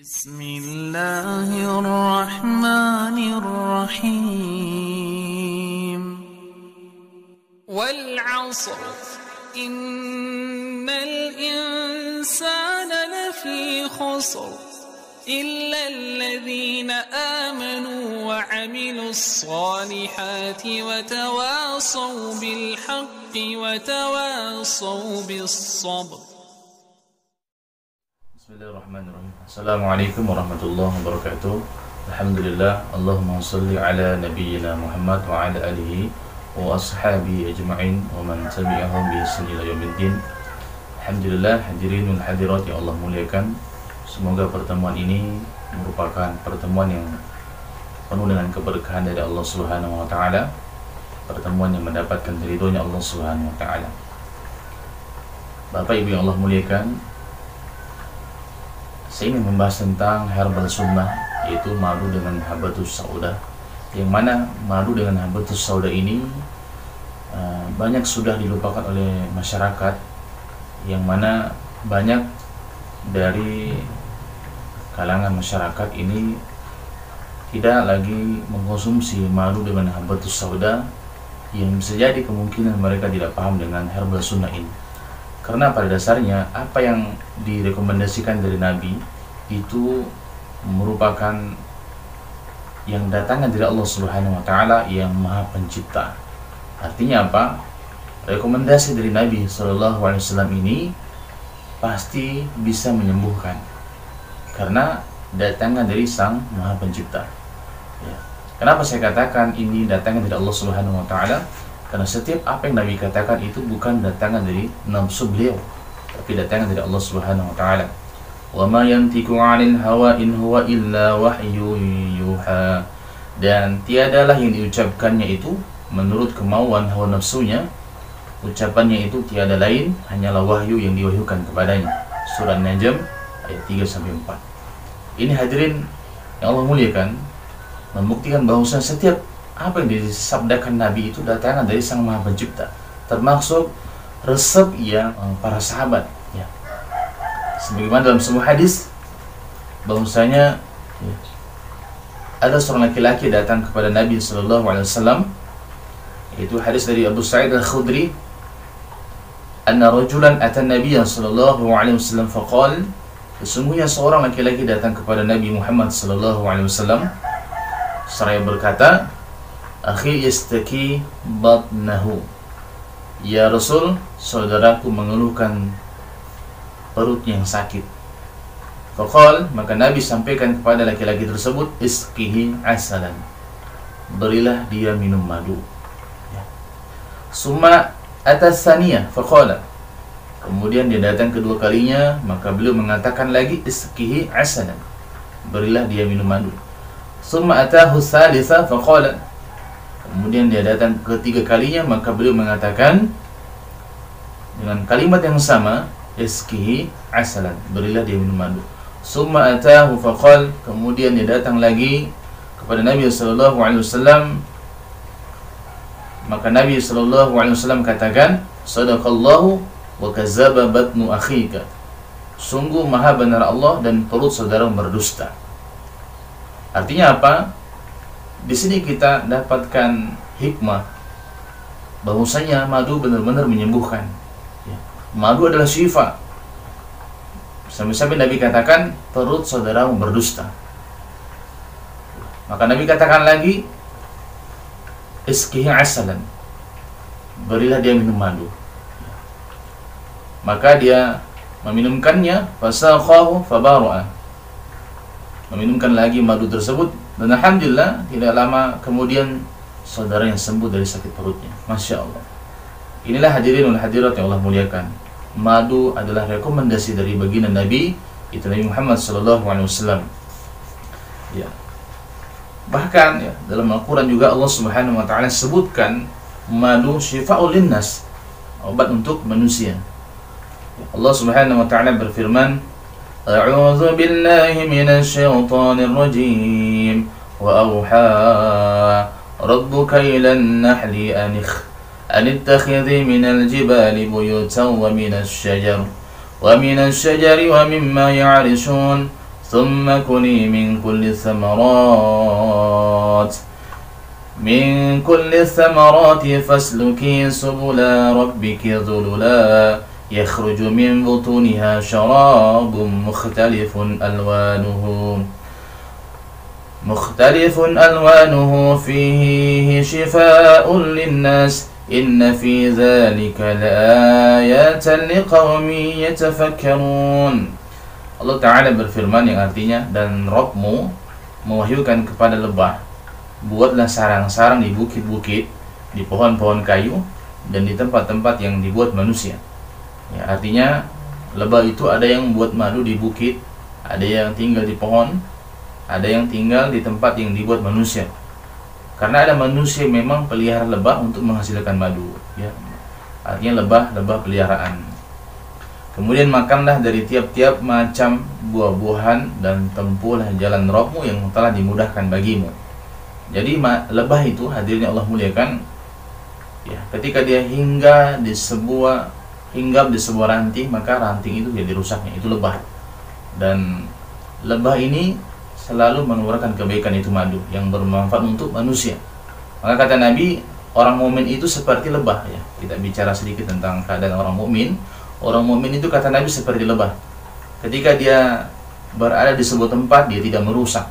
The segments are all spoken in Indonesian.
بسم الله الرحمن الرحيم والعصر إن الإنسان لفي خسر إلا الذين آمنوا وعملوا الصالحات وتواصوا بالحق وتواصوا بالصبر. Bismillahirrahmanirrahim. Assalamualaikum warahmatullahi wabarakatuh. Alhamdulillah. Allahumma salli ala nabiyyina Muhammad wa ala alihi wa ashabihi ajma'in wa man tabi'ahum bi ihsan ila yaumiddin. Alhamdulillah, hadirin wal hadirat yang Allah muliakan. Semoga pertemuan ini merupakan pertemuan yang penuh dengan keberkahan dari Allah Subhanahu wa taala. Pertemuan yang mendapatkan ridhonya Allah Subhanahu wa taala. Bapak Ibu yang Allah muliakan, saya ingin membahas tentang herbal sunnah, yaitu madu dengan habatus sauda. Yang mana madu dengan habatus sauda ini banyak sudah dilupakan oleh masyarakat, yang mana banyak dari kalangan masyarakat ini tidak lagi mengkonsumsi madu dengan habatus sauda, yang bisa jadi kemungkinan mereka tidak paham dengan herbal sunnah ini. Karena pada dasarnya apa yang direkomendasikan dari Nabi itu merupakan yang datangnya dari Allah Subhanahu wa taala yang Maha Pencipta. Artinya apa? Rekomendasi dari Nabi SAW ini pasti bisa menyembuhkan, karena datangnya dari Sang Maha Pencipta. Ya. Kenapa saya katakan ini datangnya dari Allah Subhanahu wa taala? Karena setiap apa yang Nabi katakan itu bukan datangan dari nafsu beliau, tapi datangan dari Allah Subhanahu wa taala. Wa ma yantiqu 'anil hawa in huwa illa wahyu yuha. Dan tiadalah yang diucapkannya itu menurut kemauan hawa nafsunya. Ucapannya itu tiada lain hanyalah wahyu yang diwahyukan kepadanya. Surah Najm ayat 3 sampai 4. Ini hadirin yang Allah muliakan, membuktikan bahwa setiap apa yang disabdakan Nabi itu datangnya dari Sang Maha Pencipta, termasuk resep yang para sahabat. Ya. Sebagaimana dalam sebuah hadis, bahwasanya ada seorang laki-laki datang kepada Nabi SAW. Itu hadis dari Abu Sa'id Al-Khudri, anna rajulan ata Nabiya SAW faqal, sesungguhnya seorang laki-laki datang kepada Nabi Muhammad SAW seraya berkata, akhi yastaki batnahu, ya Rasul, saudaraku mengeluhkan perutnya yang sakit. Faqal, maka Nabi sampaikan kepada laki-laki tersebut, isqihi asalan, berilah dia minum madu. Summa atas saniyah faqala, kemudian dia datang kedua kalinya, maka beliau mengatakan lagi, isqihi asalan, berilah dia minum madu. Summa atahu salisa faqala, kemudian dia datang ketiga kalinya, maka beliau mengatakan dengan kalimat yang sama, isqihi asalan, berilah dia minum madu. Summa atahu faqal, kemudian dia datang lagi kepada Nabi SAW, maka Nabi SAW katakan, sadaqallahu wa kazaba batnu akhika, sungguh maha benar Allah dan perut saudara berdusta. Artinya apa? Di sini kita dapatkan hikmah bahwasanya madu benar-benar menyembuhkan. Ya. Madu adalah syifa. Sampai-sampai Nabi katakan perut saudaramu berdusta. Maka Nabi katakan lagi, isqihi asalan, berilah dia minum madu. Maka dia meminumkannya, fasakhahu fabaru'a, meminumkan lagi madu tersebut, dan alhamdulillah tidak lama kemudian saudara yang sembuh dari sakit perutnya. Masya Allah. Inilah hadirin wal hadirat yang Allah muliakan, madu adalah rekomendasi dari baginda Nabi, itu Nabi Muhammad SAW. Ya. Bahkan ya, dalam Al-Quran juga Allah Subhanahu wa taala sebutkan madu syifa'ul linnas, obat untuk manusia. Allah Subhanahu wa taala berfirman, a'udzu billahi minasy syaithanir rajim wa auha rabbuka ilan nahli an ittakhidhi minal jibali buyutan wa minasy syajari wa mimma ya'rishun ثم كلي من كل الثمرات فاسلكي سبل ربك ذللا يخرج من بطونها شراب مختلف ألوانه فيه شفاء للناس إن في ذلك لآيات لقوم يتفكرون. Allah Ta'ala berfirman yang artinya, dan Rabbmu mewahyukan kepada lebah, buatlah sarang-sarang di bukit-bukit, di pohon-pohon kayu, dan di tempat-tempat yang dibuat manusia. Ya, artinya lebah itu ada yang buat madu di bukit, ada yang tinggal di pohon, ada yang tinggal di tempat yang dibuat manusia. Karena ada manusia yang memang pelihara lebah untuk menghasilkan madu, ya. Artinya lebah peliharaan. Kemudian makanlah dari tiap-tiap macam buah-buahan dan tempuhlah jalan Rabbmu yang telah dimudahkan bagimu. Jadi lebah itu, hadirnya Allah muliakan, ya, ketika dia hinggap di sebuah ranting, maka ranting itu jadi rusaknya, itu lebah. Dan lebah ini selalu mengeluarkan kebaikan, itu madu yang bermanfaat untuk manusia. Maka kata Nabi, orang mukmin itu seperti lebah, ya. Kita bicara sedikit tentang keadaan orang mukmin. Orang mukmin itu kata Nabi seperti lebah. Ketika dia berada di sebuah tempat, dia tidak merusak.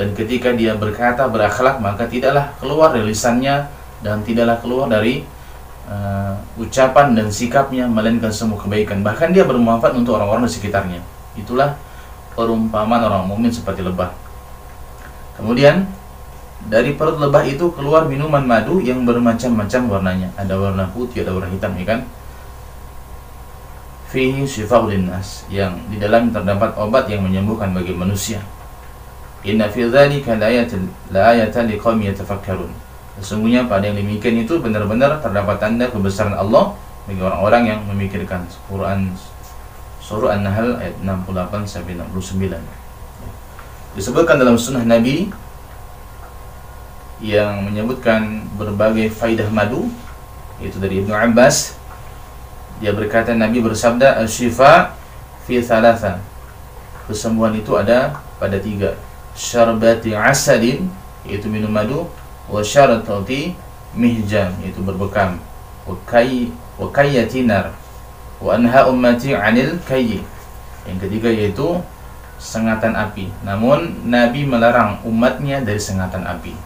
Dan ketika dia berkata, berakhlak, maka tidaklah keluar dari lisannya dan tidaklah keluar dari ucapan dan sikapnya melainkan semua kebaikan. Bahkan dia bermanfaat untuk orang-orang di sekitarnya. Itulah perumpamaan orang mukmin seperti lebah. Kemudian dari perut lebah itu keluar minuman madu yang bermacam-macam warnanya. Ada warna putih, ada warna hitam, ya kan? Fihi syifa'ul linnas, yang di dalam terdapat obat yang menyembuhkan bagi manusia. Inna fi dzalika la'ayatan liqaumin yatafakkarun. Sesungguhnya pada yang demikian itu benar-benar terdapat tanda kebesaran Allah bagi orang-orang yang memikirkan. Quran Surah An-Nahl ayat 68 sampai 69. Disebutkan dalam sunnah Nabi yang menyebutkan berbagai faidah madu, yaitu dari Ibnu Abbas. Dia berkata, Nabi bersabda, "Asy-syifa fi thalatha." Kesembuhan itu ada pada 3. Syarbati asalin, yaitu minum madu, wa syartati mihjam, yaitu berbekam, wa kayyati nar, wa anha ummati 'anil kayyi. Yang ketiga yaitu sengatan api. Namun Nabi melarang umatnya dari sengatan api.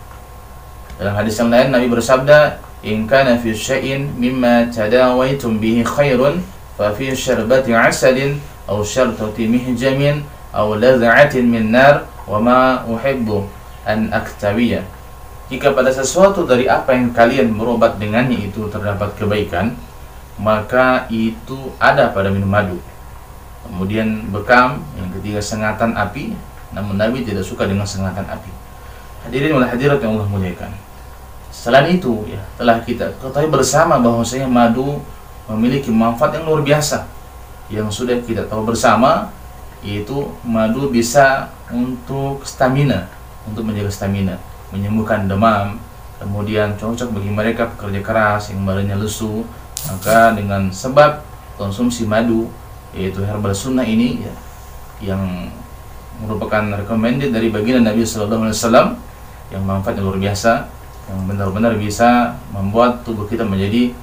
Dalam hadis yang lain Nabi bersabda, "In kana fi syai'in mimma tadawaitum bihi khairun fa fi syarbati 'asalin aw syartati mihjamin aw ladha'atin min nar wa ma uhibbu an aktawiya." Jika pada sesuatu dari apa yang kalian berobat dengannya itu terdapat kebaikan, maka itu ada pada minum madu. Kemudian bekam, yang ketiga sengatan api. Namun Nabi tidak suka dengan sengatan api. Hadirin wal hadirat yang Allah muliakan. Selain itu, ya, telah kita ketahui bersama bahwasanya madu memiliki manfaat yang luar biasa. Yang sudah kita tahu bersama, yaitu madu bisa untuk stamina, untuk menjaga stamina, menyembuhkan demam. Kemudian cocok bagi mereka pekerja keras yang badannya lesu. Maka dengan sebab konsumsi madu, yaitu herbal sunnah ini, ya, yang merupakan recommended dari baginda Nabi Sallallahu Alaihi Wasallam, yang manfaatnya luar biasa, yang benar-benar bisa membuat tubuh kita menjadi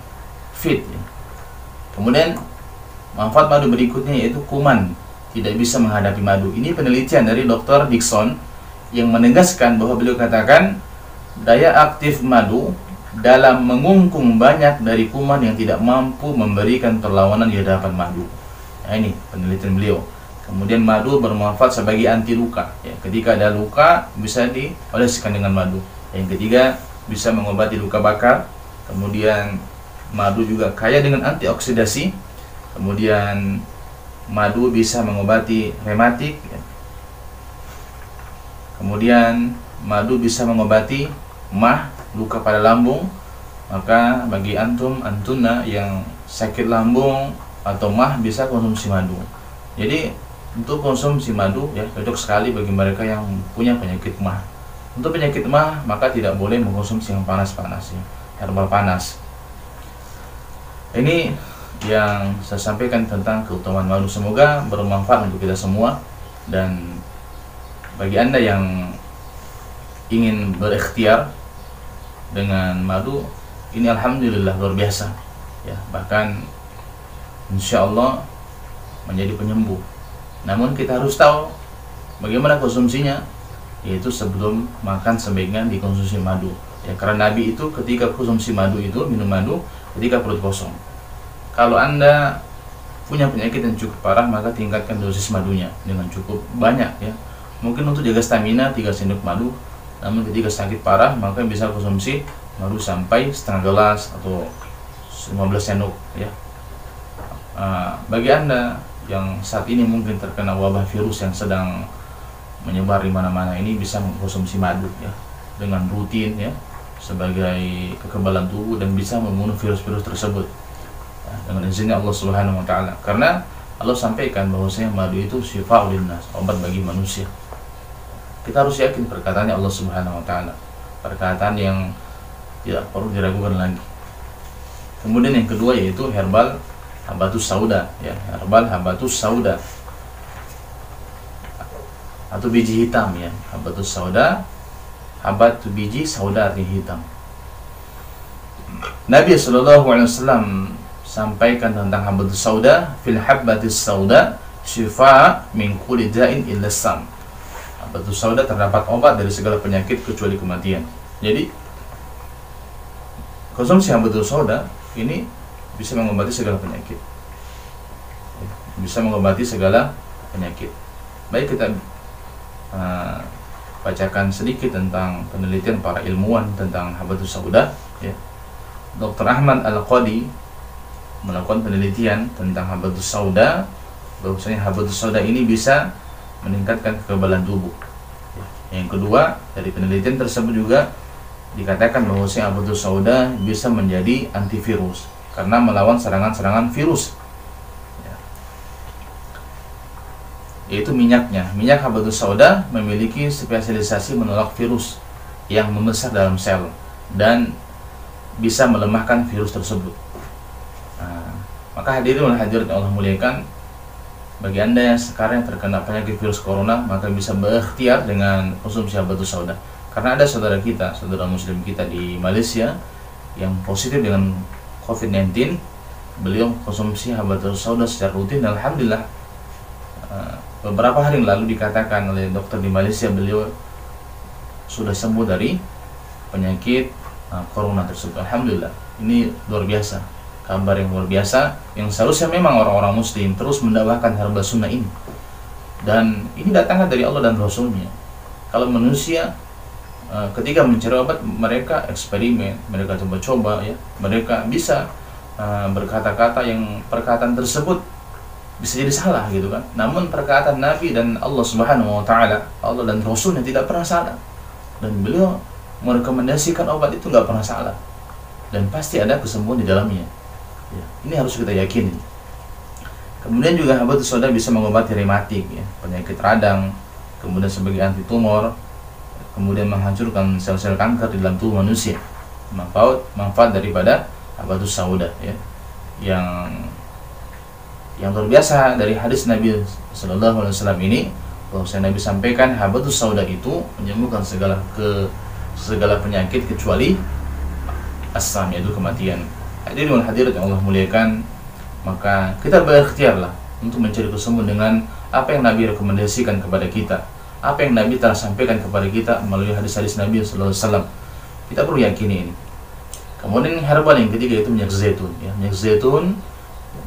fit, ya. Kemudian manfaat madu berikutnya yaitu kuman tidak bisa menghadapi madu. Ini penelitian dari Dr. Dixon yang menegaskan bahwa beliau katakan daya aktif madu dalam mengungkung banyak dari kuman yang tidak mampu memberikan perlawanan di hadapan madu. Nah, ini penelitian beliau. Kemudian madu bermanfaat sebagai anti luka, ya. Ketika ada luka bisa dioleskan dengan madu. Yang ketiga, bisa mengobati luka bakar. Kemudian madu juga kaya dengan antioksidasi. Kemudian madu bisa mengobati rematik, ya. Kemudian madu bisa mengobati mah, luka pada lambung. Maka bagi antuna yang sakit lambung atau mah bisa konsumsi madu. Jadi untuk konsumsi madu, ya, cocok sekali bagi mereka yang punya penyakit mah. Untuk penyakit mah maka tidak boleh mengkonsumsi yang panas-panas, ya, herbal panas. Ini yang saya sampaikan tentang keutamaan madu. Semoga bermanfaat untuk kita semua, dan bagi Anda yang ingin berikhtiar dengan madu, ini alhamdulillah luar biasa ya, bahkan insya Allah menjadi penyembuh. Namun kita harus tahu bagaimana konsumsinya, yaitu sebelum makan sebaiknya dikonsumsi madu ya, karena Nabi itu ketika konsumsi madu itu minum madu ketika perut kosong. Kalau Anda punya penyakit yang cukup parah, maka tingkatkan dosis madunya dengan cukup banyak ya. Mungkin untuk jaga stamina 3 sendok madu, namun ketika sakit parah maka bisa konsumsi madu sampai setengah gelas atau 15 sendok ya. Bagi Anda yang saat ini mungkin terkena wabah virus yang sedang menyebar di mana-mana, ini bisa mengkonsumsi madu ya dengan rutin ya, sebagai kekebalan tubuh dan bisa membunuh virus-virus tersebut ya, dengan izinnya Allah Subhanahu wa taala. Karena Allah sampaikan bahwasanya madu itu syifa'ul linnas, obat bagi manusia. Kita harus yakin perkataannya Allah Subhanahu wa taala, perkataan yang tidak perlu diragukan lagi. Kemudian yang kedua yaitu herbal habatus sauda ya, herbal habatus sauda atau biji hitam ya. Habatus sauda, habat biji, sauda artinya hitam. Nabi SAW sampaikan tentang habatus sauda, fil habatus sauda syifa min kulli da'in illa sam. Habatus sauda terdapat obat dari segala penyakit kecuali kematian. Jadi konsumsi habatus sauda ini bisa mengobati segala penyakit, bisa mengobati segala penyakit. Baik, kita bacakan sedikit tentang penelitian para ilmuwan tentang habatus sauda ya. Dr. Ahmad Al-Qadi melakukan penelitian tentang habatus sauda, bahwasanya habatus sauda ini bisa meningkatkan kekebalan tubuh ya. Yang kedua, dari penelitian tersebut juga dikatakan bahwasanya habatus sauda bisa menjadi antivirus karena melawan serangan-serangan virus ya. Yaitu minyaknya. Minyak habatus sauda memiliki spesialisasi menolak virus yang membesar dalam sel dan bisa melemahkan virus tersebut. Maka hadirin wal hadirat yang Allah muliakan, bagi Anda yang sekarang terkena penyakit virus corona, maka bisa berikhtiar dengan konsumsi habatus sauda. Karena ada saudara kita, saudara muslim kita di Malaysia yang positif dengan COVID-19, beliau konsumsi habatus sauda secara rutin dan alhamdulillah beberapa hari yang lalu dikatakan oleh dokter di Malaysia beliau sudah sembuh dari penyakit corona tersebut. Alhamdulillah, ini luar biasa, kabar yang luar biasa yang seharusnya memang orang-orang muslim terus mendakwahkan herbal sunnah ini. Dan ini datangnya dari Allah dan Rasulnya. Kalau manusia ketika mencari obat, mereka eksperimen, mereka coba-coba ya, mereka bisa berkata-kata yang perkataan tersebut bisa jadi salah gitu kan. Namun perkataan Nabi dan Allah Subhanahu wa taala, Allah dan Rasulnya tidak pernah salah. Dan beliau merekomendasikan obat itu nggak pernah salah. Dan pasti ada kesembuhan di dalamnya. Ya, ini harus kita yakini. Kemudian juga habatus sauda bisa mengobati rematik ya, penyakit radang, kemudian sebagai anti tumor, kemudian menghancurkan sel-sel kanker di dalam tubuh manusia. Manfaat daripada habatus sauda ya, yang luar biasa dari hadis Nabi Sallallahu Alaihi Wasallam ini, bahwa Nabi sampaikan habatus sauda itu menyembuhkan segala penyakit kecuali asam, yaitu kematian. Hadirin wal hadirat yang Allah muliakan, maka kita berikhtiarlah untuk mencari kesembuhan dengan apa yang Nabi rekomendasikan kepada kita, apa yang Nabi telah sampaikan kepada kita melalui hadis-hadis Nabi Sallallahu Alaihi Wasallam. Kita perlu yakini ini. Kemudian herbal yang ketiga itu minyak zaitun ya. Minyak zaitun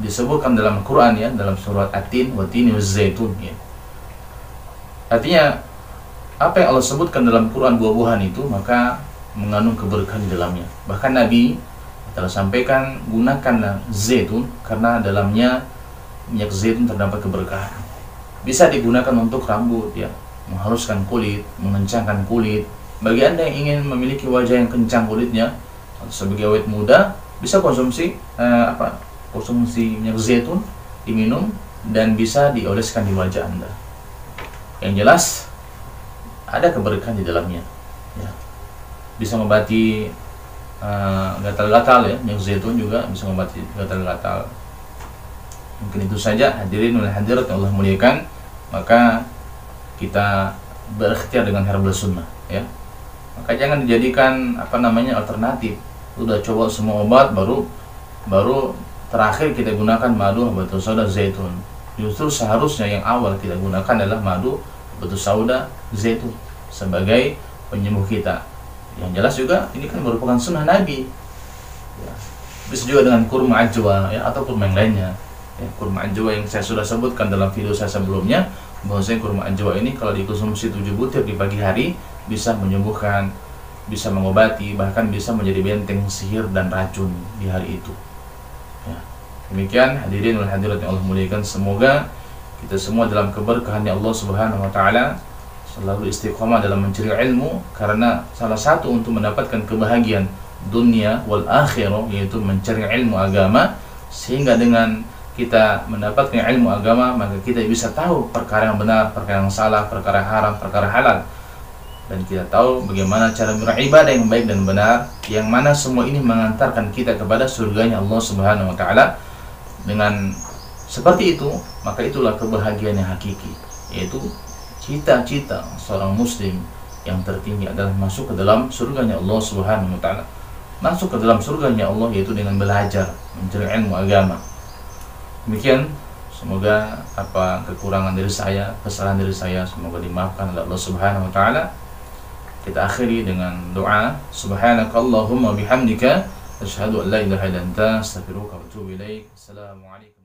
disebutkan dalam Quran ya, dalam surat At-Tin, wa tini waz zaitun ya. Artinya apa yang Allah sebutkan dalam Quran buah-buahan itu maka mengandung keberkahan di dalamnya. Bahkan Nabi telah sampaikan gunakanlah zaitun karena dalamnya minyak zaitun terdapat keberkahan. Bisa digunakan untuk rambut ya, menghaluskan kulit, mengencangkan kulit. Bagi Anda yang ingin memiliki wajah yang kencang kulitnya, sebagai awet muda, bisa konsumsi konsumsi minyak zaitun, diminum dan bisa dioleskan di wajah Anda. Yang jelas ada keberkahan di dalamnya ya. Bisa mengobati gatal-gatal ya, minyak zaitun juga bisa mengobati gatal-gatal. Mungkin itu saja hadirin wal hadirat yang Allah muliakan. Maka kita berikhtiar dengan herbal sunnah ya. Maka jangan dijadikan alternatif. Udah coba semua obat baru terakhir kita gunakan madu habatus sauda zaitun. Justru seharusnya yang awal kita gunakan adalah madu habatus sauda zaitun sebagai penyembuh kita. Yang jelas juga ini kan merupakan sunnah Nabi ya. Bisa juga dengan kurma ajwa ya, atau kurma yang lainnya ya. Kurma ajwa yang saya sudah sebutkan dalam video saya sebelumnya, bahwasanya kurma ajwa ini kalau dikonsumsi 7 butir di pagi hari bisa menyembuhkan, bisa mengobati, bahkan bisa menjadi benteng sihir dan racun di hari itu ya. Demikian hadirin wal hadirat yang Allah muliakan, semoga kita semua dalam keberkahan Allah Subhanahu wa taala selalu istiqomah dalam mencari ilmu, karena salah satu untuk mendapatkan kebahagiaan dunia wal akhirah yaitu mencari ilmu agama, sehingga dengan kita mendapatkan ilmu agama maka kita bisa tahu perkara yang benar, perkara yang salah, perkara haram, perkara halal, dan kita tahu bagaimana cara beribadah yang baik dan benar, yang mana semua ini mengantarkan kita kepada surganya Allah Subhanahu wa taala. Dengan seperti itu, maka itulah kebahagiaan yang hakiki, yaitu cita-cita seorang muslim yang tertinggi adalah masuk ke dalam surganya Allah Subhanahu wa taala. Masuk ke dalam surganya Allah yaitu dengan belajar, mencari ilmu agama. Demikian, semoga apa kekurangan dari saya, kesalahan dari saya semoga dimaafkan oleh Allah Subhanahu wa taala. Kita akhiri dengan doa, subhanakallahumma bihamdika asyhadu an la ilaha illa anta astaghfiruka wa atubu ilaik. Assalamualaikum.